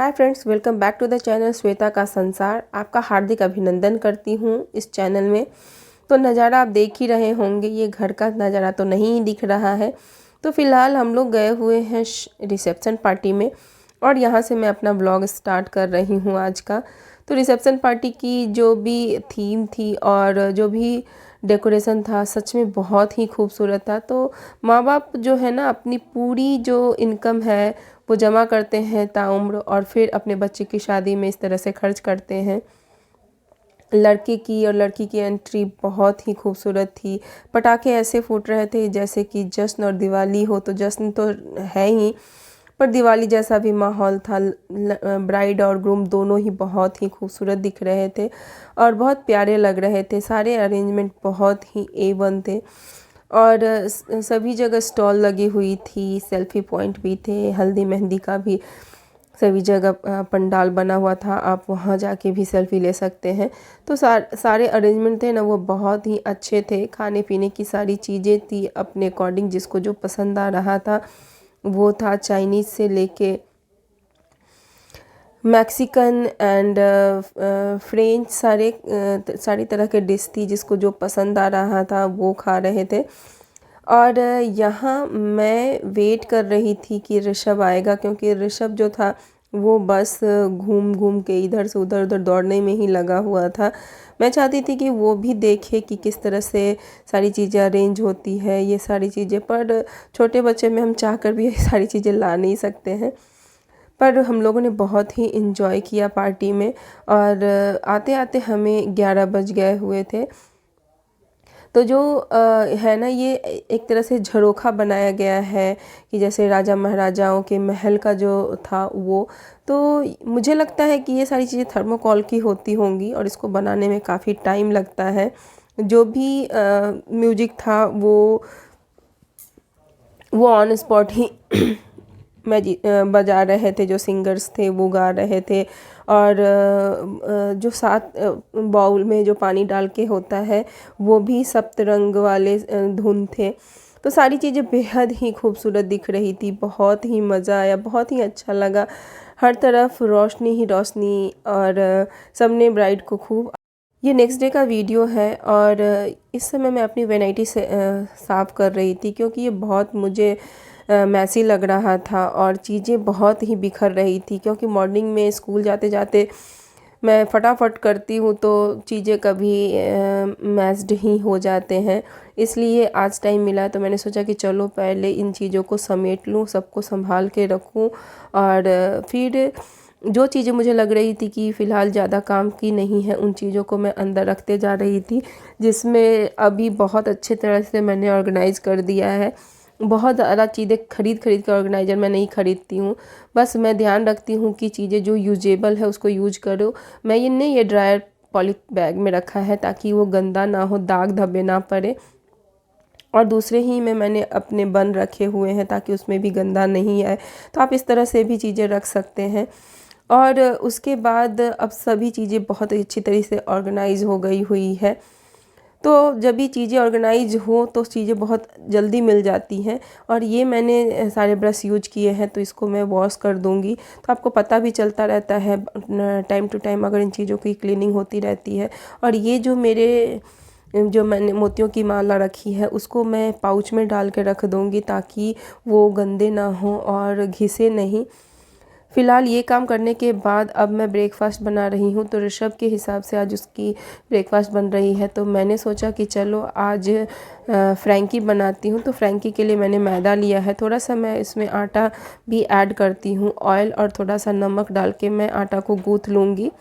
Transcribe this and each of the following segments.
Hi friends, welcome back to the channel Shweta का संसार। आपका हार्दिक अभिनंदन करती हूँ इस चैनल में। तो नज़ारा आप देख ही रहे होंगे, ये घर का नज़ारा तो नहीं दिख रहा है। तो फ़िलहाल हम लोग गए हुए हैं रिसेप्शन पार्टी में, और यहाँ से मैं अपना ब्लॉग स्टार्ट कर रही हूँ आज का। तो रिसेप्शन पार्टी की जो भी थीम थी और जो भी डेकोरेशन था, सच में बहुत ही खूबसूरत था। तो माँ बाप जो है ना, अपनी पूरी जो इनकम है वो जमा करते हैं ताउम्र, और फिर अपने बच्चे की शादी में इस तरह से खर्च करते हैं। लड़के की और लड़की की एंट्री बहुत ही खूबसूरत थी। पटाखे ऐसे फूट रहे थे जैसे कि जश्न और दिवाली हो। तो जश्न तो है ही, पर दिवाली जैसा भी माहौल था। ब्राइड और ग्रूम दोनों ही बहुत ही खूबसूरत दिख रहे थे और बहुत प्यारे लग रहे थे। सारे अरेंजमेंट बहुत ही A1 थे, और सभी जगह स्टॉल लगी हुई थी। सेल्फी पॉइंट भी थे, हल्दी मेहंदी का भी सभी जगह पंडाल बना हुआ था, आप वहाँ जाके भी सेल्फी ले सकते हैं। तो सारे अरेंजमेंट थे ना, वो बहुत ही अच्छे थे। खाने पीने की सारी चीज़ें थी अपने अकॉर्डिंग, जिसको जो पसंद आ रहा था वो था। चाइनीज़ से लेके मैक्सिकन एंड फ्रेंच, सारी तरह के डिश थी। जिसको जो पसंद आ रहा था वो खा रहे थे। और यहाँ मैं वेट कर रही थी कि ऋषभ आएगा, क्योंकि ऋषभ जो था वो बस घूम घूम के इधर से उधर उधर दौड़ने में ही लगा हुआ था। मैं चाहती थी कि वो भी देखे कि किस तरह से सारी चीज़ें अरेंज होती है, ये सारी चीज़ें। पर छोटे बच्चे में हम चाहकर भी ये सारी चीज़ें ला नहीं सकते हैं। पर हम लोगों ने बहुत ही इन्जॉय किया पार्टी में, और आते आते हमें 11 बज गए हुए थे। तो जो है ना, ये एक तरह से झरोखा बनाया गया है कि जैसे राजा महाराजाओं के महल का जो था वो। तो मुझे लगता है कि ये सारी चीज़ें थर्मोकोल की होती होंगी, और इसको बनाने में काफ़ी टाइम लगता है। जो भी म्यूजिक था वो ऑन स्पॉट ही बजा रहे थे। जो सिंगर्स थे वो गा रहे थे, और जो सात बाउल में जो पानी डाल के होता है वो भी सप्तरंग वाले धुन थे। तो सारी चीज़ें बेहद ही खूबसूरत दिख रही थी। बहुत ही मज़ा आया, बहुत ही अच्छा लगा। हर तरफ रोशनी ही रोशनी, और सबने ब्राइड को खूब। ये नेक्स्ट डे का वीडियो है, और इस समय मैं अपनी वैनिटी से साफ़ कर रही थी, क्योंकि ये बहुत मुझे मैसी लग रहा था और चीज़ें बहुत ही बिखर रही थी। क्योंकि मॉर्निंग में स्कूल जाते जाते मैं फटाफट करती हूँ, तो चीज़ें कभी मैस्ड ही हो जाते हैं। इसलिए आज टाइम मिला तो मैंने सोचा कि चलो पहले इन चीज़ों को समेट लूँ, सबको संभाल के रखूँ, और फिर जो चीज़ें मुझे लग रही थी कि फ़िलहाल ज़्यादा काम की नहीं है, उन चीज़ों को मैं अंदर रखते जा रही थी। जिसमें अभी बहुत अच्छे तरह से मैंने ऑर्गेनाइज़ कर दिया है। बहुत ज़्यादा चीज़ें खरीद कर ऑर्गेनाइज़र मैं नहीं खरीदती हूँ। बस मैं ध्यान रखती हूँ कि चीज़ें जो यूजेबल है उसको यूज करो। मैं ये ड्रायर पॉली बैग में रखा है, ताकि वो गंदा ना हो, दाग धब्बे ना पड़े। और दूसरे ही में मैंने अपने बन रखे हुए हैं, ताकि उसमें भी गंदा नहीं आए। तो आप इस तरह से भी चीज़ें रख सकते हैं। और उसके बाद अब सभी चीज़ें बहुत अच्छी तरीके से ऑर्गेनाइज़ हो गई हुई है। तो जब भी चीज़ें ऑर्गेनाइज हो तो चीज़ें बहुत जल्दी मिल जाती हैं। और ये मैंने सारे ब्रश यूज किए हैं, तो इसको मैं वॉश कर दूँगी। तो आपको पता भी चलता रहता है टाइम टू टाइम, अगर इन चीज़ों की क्लीनिंग होती रहती है। और ये जो मैंने मोतियों की माला रखी है, उसको मैं पाउच में डाल के रख दूँगी, ताकि वो गंदे ना हो और घिसे नहीं। फ़िलहाल ये काम करने के बाद अब मैं ब्रेकफ़ास्ट बना रही हूँ। तो ऋषभ के हिसाब से आज उसकी ब्रेकफ़ास्ट बन रही है, तो मैंने सोचा कि चलो आज फ्रैंकी बनाती हूँ। तो फ्रैंकी के लिए मैंने मैदा लिया है, थोड़ा सा मैं इसमें आटा भी ऐड करती हूँ। ऑयल और थोड़ा सा नमक डाल के मैं आटा को गूँथ लूँगी।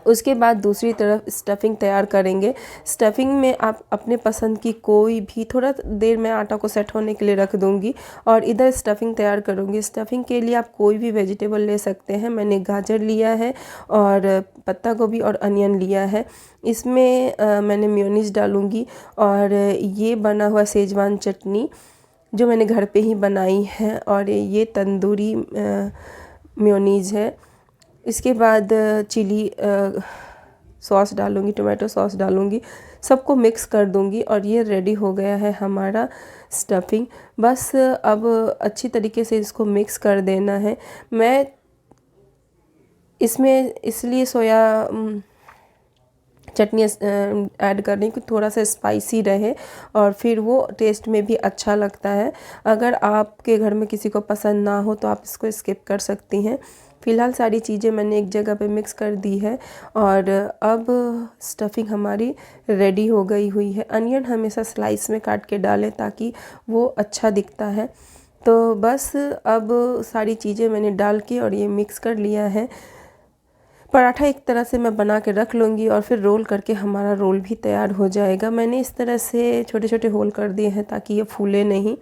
उसके बाद दूसरी तरफ स्टफिंग तैयार करेंगे। स्टफिंग में आप अपने पसंद की कोई भी, थोड़ा देर में आटा को सेट होने के लिए रख दूँगी, और इधर स्टफिंग तैयार करूँगी। स्टफिंग के लिए आप कोई भी वेजिटेबल ले सकते हैं। मैंने गाजर लिया है, और पत्ता गोभी और अनियन लिया है। इसमें मैंने मेयोनीज़ डालूँगी, और ये बना हुआ सेजवान चटनी जो मैंने घर पे ही बनाई है, और ये तंदूरी मेयोनीज़ है। इसके बाद चिली सॉस डालूँगी, टोमेटो सॉस डालूँगी, सबको मिक्स कर दूँगी, और ये रेडी हो गया है हमारा स्टफिंग। बस अब अच्छी तरीके से इसको मिक्स कर देना है। मैं इसमें इसलिए सोया चटनी ऐड करनी कि थोड़ा सा स्पाइसी रहे और फिर वो टेस्ट में भी अच्छा लगता है। अगर आपके घर में किसी को पसंद ना हो तो आप इसको स्किप कर सकती हैं। फ़िलहाल सारी चीज़ें मैंने एक जगह पे मिक्स कर दी है और अब स्टफिंग हमारी रेडी हो गई हुई है। अनियन हमेशा स्लाइस में काट के डालें ताकि वो अच्छा दिखता है। तो बस अब सारी चीज़ें मैंने डाल के और ये मिक्स कर लिया है। पराठा एक तरह से मैं बना के रख लूँगी और फिर रोल करके हमारा रोल भी तैयार हो जाएगा। मैंने इस तरह से छोटे छोटे होल कर दिए हैं ताकि ये फूले नहीं।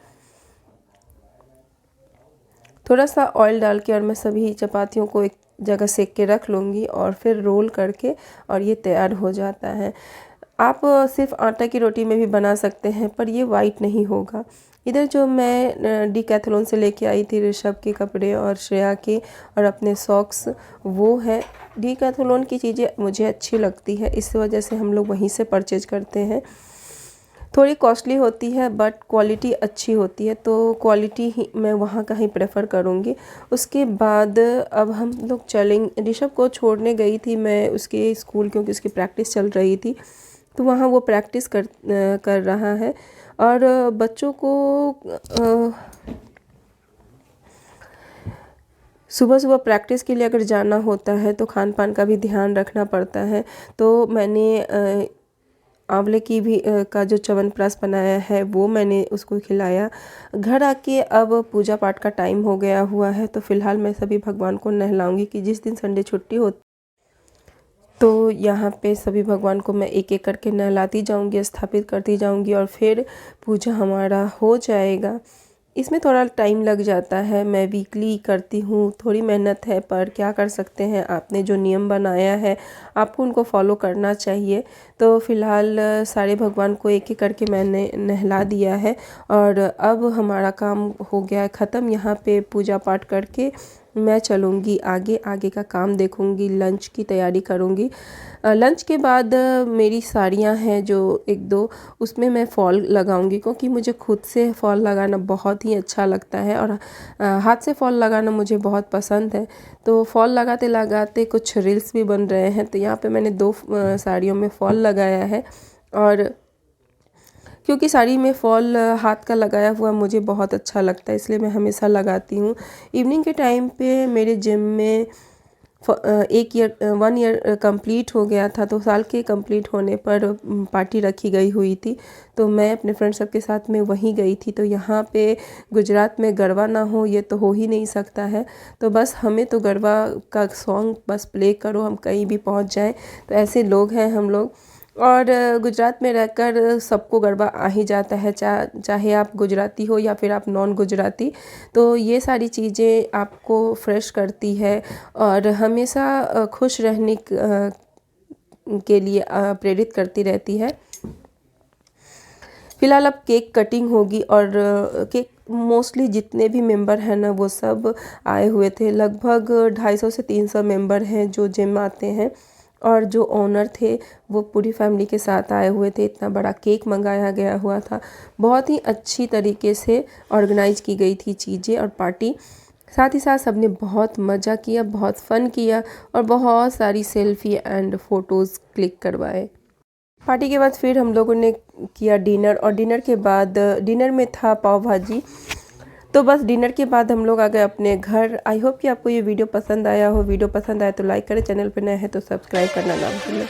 थोड़ा सा ऑयल डाल के और मैं सभी चपातियों को एक जगह सेक के रख लूँगी और फिर रोल करके और ये तैयार हो जाता है। आप सिर्फ आटा की रोटी में भी बना सकते हैं पर ये वाइट नहीं होगा। इधर जो मैं डीकैथलॉन से लेके आई थी ऋषभ के कपड़े और श्रेया के और अपने सॉक्स, वो है। डीकैथलॉन की चीज़ें मुझे अच्छी लगती है, इस वजह से हम लोग वहीं से परचेज करते हैं। थोड़ी कॉस्टली होती है बट क्वालिटी अच्छी होती है, तो क्वालिटी ही मैं वहाँ का ही प्रेफर करूँगी। उसके बाद अब हम लोग चलेंगे। ऋषभ को छोड़ने गई थी मैं उसके स्कूल, क्योंकि उसकी प्रैक्टिस चल रही थी, तो वहाँ वो प्रैक्टिस कर रहा है। और बच्चों को सुबह सुबह प्रैक्टिस के लिए अगर जाना होता है तो खान पान का भी ध्यान रखना पड़ता है। तो मैंने आंवले की भी का जो च्यवनप्राश बनाया है वो मैंने उसको खिलाया। घर आके अब पूजा पाठ का टाइम हो गया हुआ है, तो फ़िलहाल मैं सभी भगवान को नहलाऊंगी कि जिस दिन संडे छुट्टी होती तो यहाँ पे सभी भगवान को मैं एक एक करके नहलाती जाऊंगी, स्थापित करती जाऊंगी और फिर पूजा हमारा हो जाएगा। इसमें थोड़ा टाइम लग जाता है, मैं वीकली करती हूँ, थोड़ी मेहनत है पर क्या कर सकते हैं। आपने जो नियम बनाया है आपको उनको फॉलो करना चाहिए। तो फ़िलहाल सारे भगवान को एक एक करके मैंने नहला दिया है और अब हमारा काम हो गया है ख़त्म। यहाँ पे पूजा पाठ करके मैं चलूँगी आगे, आगे का काम देखूँगी, लंच की तैयारी करूँगी। लंच के बाद मेरी साड़ियाँ हैं जो एक दो, उसमें मैं फॉल लगाऊंगी, क्योंकि मुझे खुद से फॉल लगाना बहुत ही अच्छा लगता है और हाथ से फॉल लगाना मुझे बहुत पसंद है। तो फॉल लगाते लगाते कुछ रील्स भी बन रहे हैं, तो यहाँ पे मैंने दो साड़ियों में फॉल लगाया है। और क्योंकि साड़ी में फॉल हाथ का लगाया हुआ मुझे बहुत अच्छा लगता है, इसलिए मैं हमेशा लगाती हूँ। इवनिंग के टाइम पे मेरे जिम में 1 ईयर कंप्लीट हो गया था, तो साल के कंप्लीट होने पर पार्टी रखी गई हुई थी, तो मैं अपने फ्रेंड सब के साथ में वहीं गई थी। तो यहाँ पे गुजरात में गरबा ना हो ये तो हो ही नहीं सकता है। तो बस हमें तो गरबा का सॉन्ग बस प्ले करो, हम कहीं भी पहुँच जाएं। तो ऐसे लोग हैं हम लोग। और गुजरात में रहकर सबको गरबा आ ही जाता है, चाहे आप गुजराती हो या फिर आप नॉन गुजराती। तो ये सारी चीज़ें आपको फ्रेश करती है और हमेशा खुश रहने के लिए प्रेरित करती रहती है। फ़िलहाल अब केक कटिंग होगी और केक मोस्टली जितने भी मेंबर हैं ना वो सब आए हुए थे। लगभग 250 से 300 मेंबर हैं जो जिम आते हैं, और जो ओनर थे वो पूरी फैमिली के साथ आए हुए थे। इतना बड़ा केक मंगाया गया हुआ था, बहुत ही अच्छी तरीके से ऑर्गेनाइज की गई थी चीज़ें और पार्टी। साथ ही साथ सबने बहुत मज़ा किया, बहुत फ़न किया और बहुत सारी सेल्फी एंड फ़ोटोज़ क्लिक करवाए। पार्टी के बाद फिर हम लोगों ने किया डिनर, और डिनर के बाद डिनर में था पाव भाजी। तो बस डिनर के बाद हम लोग आ गए अपने घर। आई होप कि आपको ये वीडियो पसंद आया हो। वीडियो पसंद आया तो लाइक करें, चैनल पर नए हैं तो सब्सक्राइब करना ना भूलें।